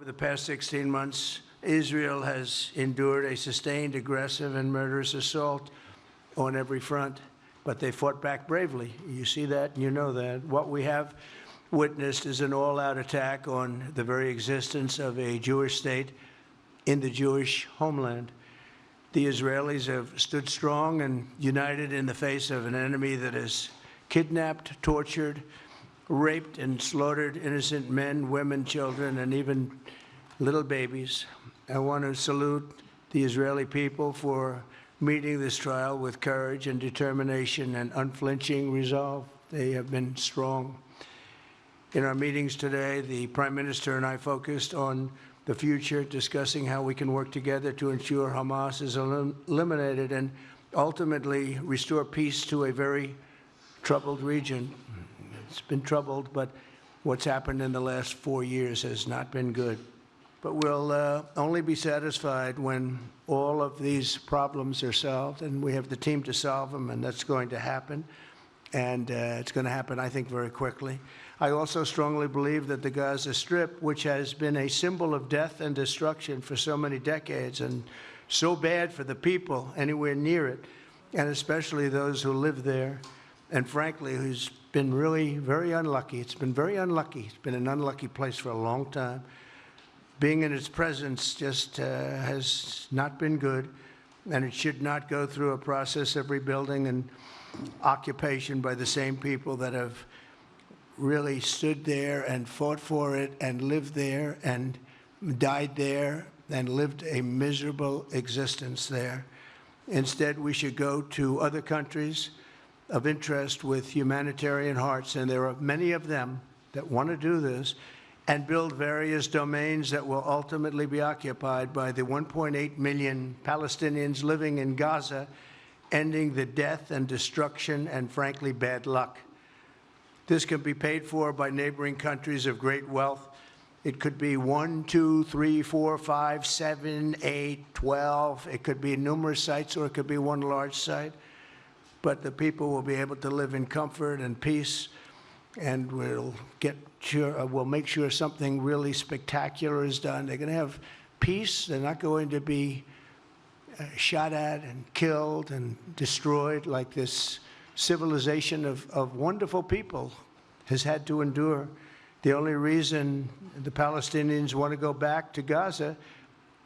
For the past 16 months, Israel has endured a sustained, aggressive, and murderous assault on every front, but they fought back bravely. You see that, and you know that. What we have witnessed is an all-out attack on the very existence of a Jewish state in the Jewish homeland. The Israelis have stood strong and united in the face of an enemy that has kidnapped, tortured, raped, and slaughtered innocent men, women, children, and even little babies. I want to salute the Israeli people for meeting this trial with courage and determination and unflinching resolve. They have been strong. In our meetings today, the Prime Minister and I focused on the future, discussing how we can work together to ensure Hamas is eliminated and ultimately restore peace to a very troubled region. It's been troubled, but what's happened in the last 4 years has not been good. But we'll only be satisfied when all of these problems are solved, and we have the team to solve them, and that's going to happen. And it's going to happen, I think, very quickly. I also strongly believe that the Gaza Strip, which has been a symbol of death and destruction for so many decades and so bad for the people anywhere near it, and especially those who live there, and frankly, who's been really very unlucky. It's been very unlucky. It's been an unlucky place for a long time. Being in its presence just has not been good, and it should not go through a process of rebuilding and occupation by the same people that have really stood there and fought for it and lived there and died there and lived a miserable existence there. Instead, we should go to other countries of interest with humanitarian hearts, and there are many of them that want to do this, and build various domains that will ultimately be occupied by the 1.8 million Palestinians living in Gaza, ending the death and destruction and, frankly, bad luck. This can be paid for by neighboring countries of great wealth. It could be 1, 2, 3, 4, 5, 7, 8, 12. It could be numerous sites, or it could be one large site. But the people will be able to live in comfort and peace, and we'll make sure something really spectacular is done. They're going to have peace. They're not going to be shot at and killed and destroyed like this civilization of wonderful people has had to endure. The only reason the Palestinians want to go back to Gaza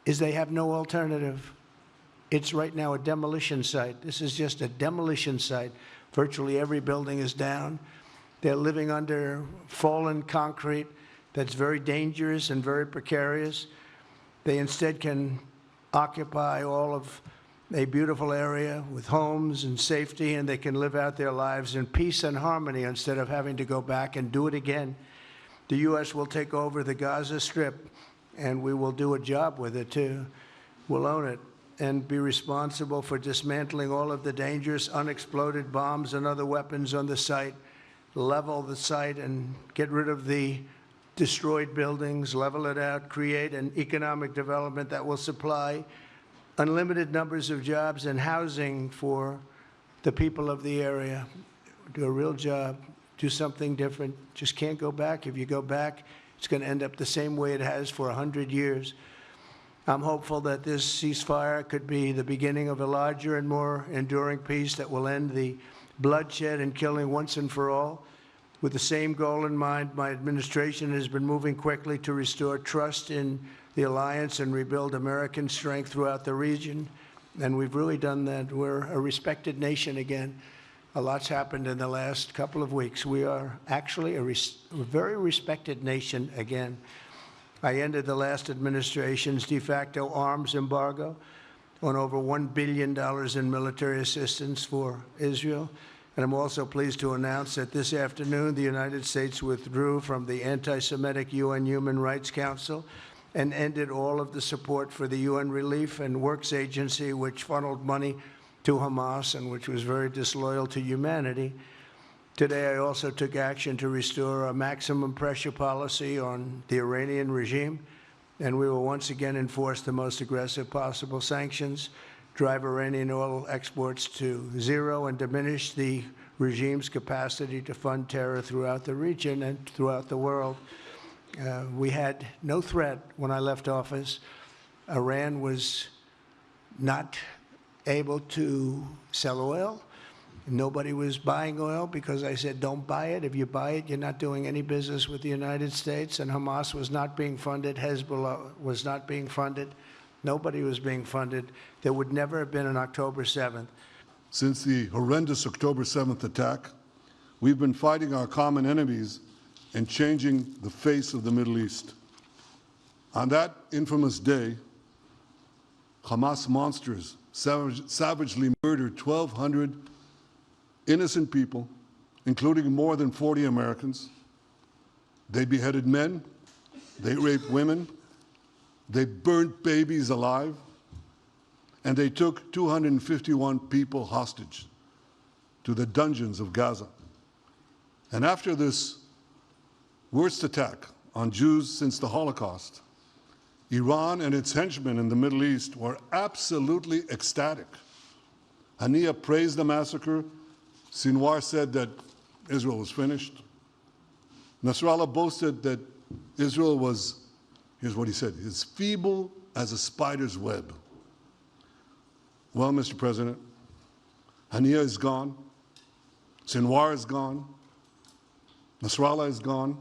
is they have no alternative. It's right now a demolition site. This is just a demolition site. Virtually every building is down. They're living under fallen concrete that's very dangerous and very precarious. They instead can occupy all of a beautiful area with homes and safety, and they can live out their lives in peace and harmony instead of having to go back and do it again. The U.S. will take over the Gaza Strip, and we will do a job with it, too. We'll own it and be responsible for dismantling all of the dangerous unexploded bombs and other weapons on the site, level the site and get rid of the destroyed buildings, level it out, create an economic development that will supply unlimited numbers of jobs and housing for the people of the area. Do a real job, do something different. Just can't go back. If you go back, it's going to end up the same way it has for 100 years. I'm hopeful that this ceasefire could be the beginning of a larger and more enduring peace that will end the bloodshed and killing once and for all. With the same goal in mind, my administration has been moving quickly to restore trust in the alliance and rebuild American strength throughout the region, and we've really done that. We're a respected nation again. A lot's happened in the last couple of weeks. We are actually a very respected nation again. I ended the last administration's de facto arms embargo on over $1 billion in military assistance for Israel. And I'm also pleased to announce that this afternoon the United States withdrew from the anti-Semitic UN Human Rights Council and ended all of the support for the UN Relief and Works Agency, which funneled money to Hamas and which was very disloyal to humanity. Today, I also took action to restore a maximum pressure policy on the Iranian regime, and we will once again enforce the most aggressive possible sanctions, drive Iranian oil exports to zero, and diminish the regime's capacity to fund terror throughout the region and throughout the world. We had no threat when I left office. Iran was not able to sell oil. Nobody was buying oil because I said, don't buy it. If you buy it, you're not doing any business with the United States. And Hamas was not being funded. Hezbollah was not being funded. Nobody was being funded. There would never have been an October 7th. Since the horrendous October 7th attack, we've been fighting our common enemies and changing the face of the Middle East. On that infamous day, Hamas monsters savagely murdered 1,200 innocent people, including more than 40 Americans. They beheaded men, they raped women, they burnt babies alive, and they took 251 people hostage to the dungeons of Gaza. And after this worst attack on Jews since the Holocaust, Iran and its henchmen in the Middle East were absolutely ecstatic. Haniya praised the massacre. Sinwar said that Israel was finished. Nasrallah boasted that Israel was, here's what he said, as feeble as a spider's web. Well, Mr. President, Haniya is gone. Sinwar is gone. Nasrallah is gone.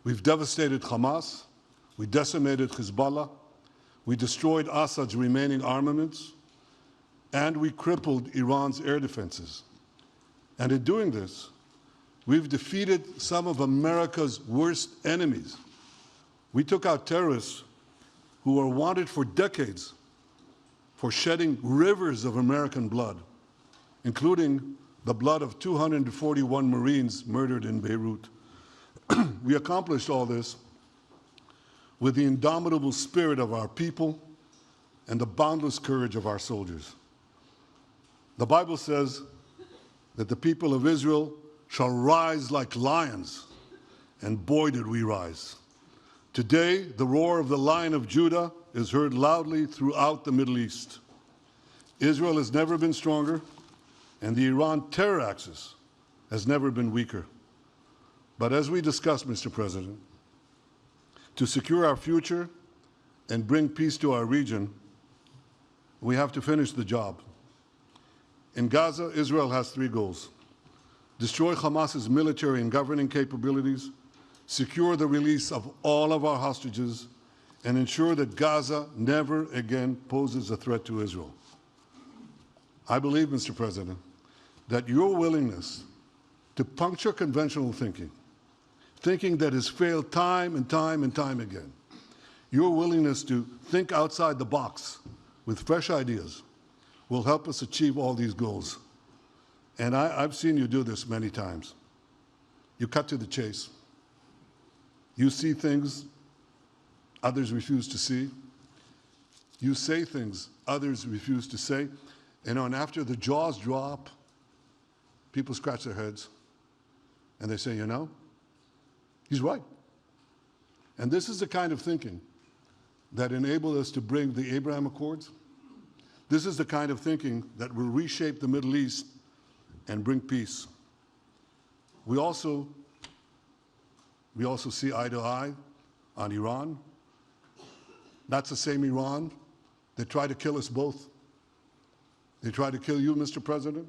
We've devastated Hamas. We decimated Hezbollah. We destroyed Assad's remaining armaments. And we crippled Iran's air defenses. And in doing this, we've defeated some of America's worst enemies. We took out terrorists who were wanted for decades for shedding rivers of American blood, including the blood of 241 Marines murdered in Beirut. We accomplished all this with the indomitable spirit of our people and the boundless courage of our soldiers. The Bible says that the people of Israel shall rise like lions, and boy did we rise. Today, the roar of the Lion of Judah is heard loudly throughout the Middle East. Israel has never been stronger, and the Iran terror axis has never been weaker. But as we discussed, Mr. President, to secure our future and bring peace to our region, we have to finish the job. In Gaza, Israel has 3 goals: destroy Hamas's military and governing capabilities, secure the release of all of our hostages, and ensure that Gaza never again poses a threat to Israel. I believe, Mr. President, that your willingness to puncture conventional thinking that has failed time and time and time again, your willingness to think outside the box with fresh ideas will help us achieve all these goals. And I've seen you do this many times. You cut to the chase. You see things others refuse to see. You say things others refuse to say. And after the jaws drop, people scratch their heads and they say, you know, he's right. And this is the kind of thinking that enabled us to bring the Abraham Accords. This is the kind of thinking that will reshape the Middle East and bring peace. We also see eye to eye on Iran. That's the same Iran that tried to kill us both. They tried to kill you, Mr. President.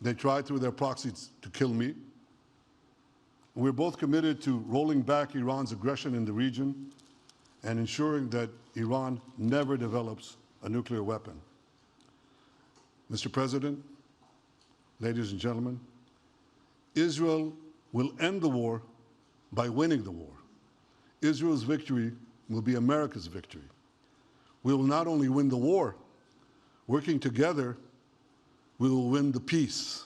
They tried through their proxies to kill me. We're both committed to rolling back Iran's aggression in the region and ensuring that Iran never develops a nuclear weapon. Mr. President, ladies and gentlemen, Israel will end the war by winning the war. Israel's victory will be America's victory. We will not only win the war, working together, we will win the peace.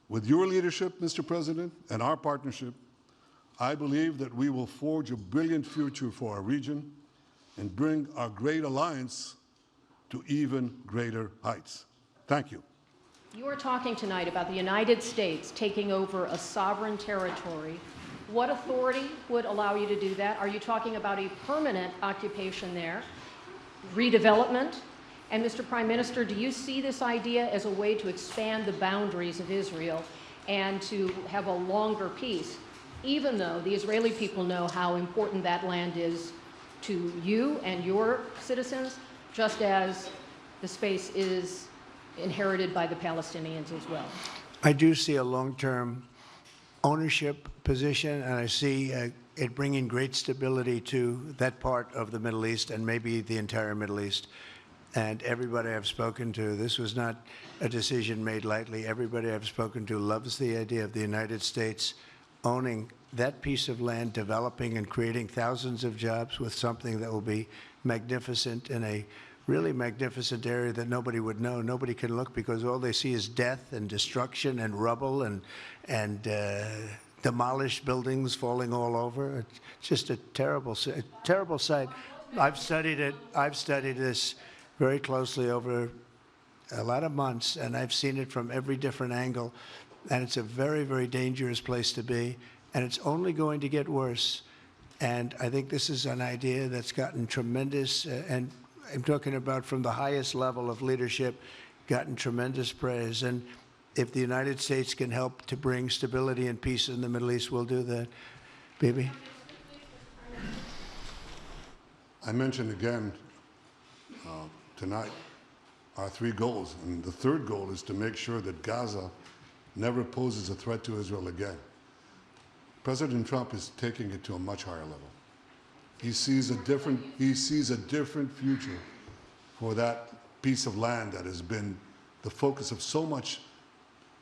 With your leadership, Mr. President, and our partnership, I believe that we will forge a brilliant future for our region and bring our great alliance to even greater heights. Thank you. You are talking tonight about the United States taking over a sovereign territory. What authority would allow you to do that? Are you talking about a permanent occupation there, redevelopment? And Mr. Prime Minister, do you see this idea as a way to expand the boundaries of Israel and to have a longer peace? even though the Israeli people know how important that land is to you and your citizens, just as the space is inherited by the Palestinians as well. I do see a long-term ownership position, and I see it bringing great stability to that part of the Middle East and maybe the entire Middle East. And everybody I've spoken to, this was not a decision made lightly. Everybody I've spoken to loves the idea of the United States owning that piece of land, developing and creating thousands of jobs with something that will be magnificent in a really magnificent area that nobody would know. Nobody can look because all they see is death and destruction and rubble and demolished buildings falling all over. It's just a terrible sight. I've studied it. I've studied this very closely over a lot of months, and I've seen it from every different angle. And it's a very, very dangerous place to be, and it's only going to get worse. And I think this is an idea that's gotten tremendous, and I'm talking about from the highest level of leadership, gotten tremendous praise. And if the United States can help to bring stability and peace in the Middle East, we'll do that. Bibi? I mentioned again tonight our 3 goals, and the third goal is to make sure that Gaza never poses a threat to Israel again. President Trump is taking it to a much higher level. He sees a different future for that piece of land that has been the focus of so much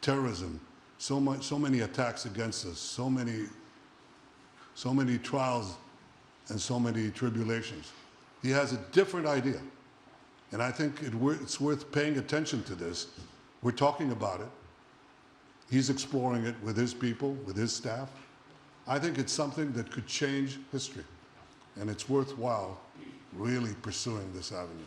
terrorism, so many attacks against us, so many trials and so many tribulations. He has a different idea, and I think it's worth paying attention to this. We're talking about it. He's exploring it with his people, with his staff. I think it's something that could change history. And it's worthwhile really pursuing this avenue.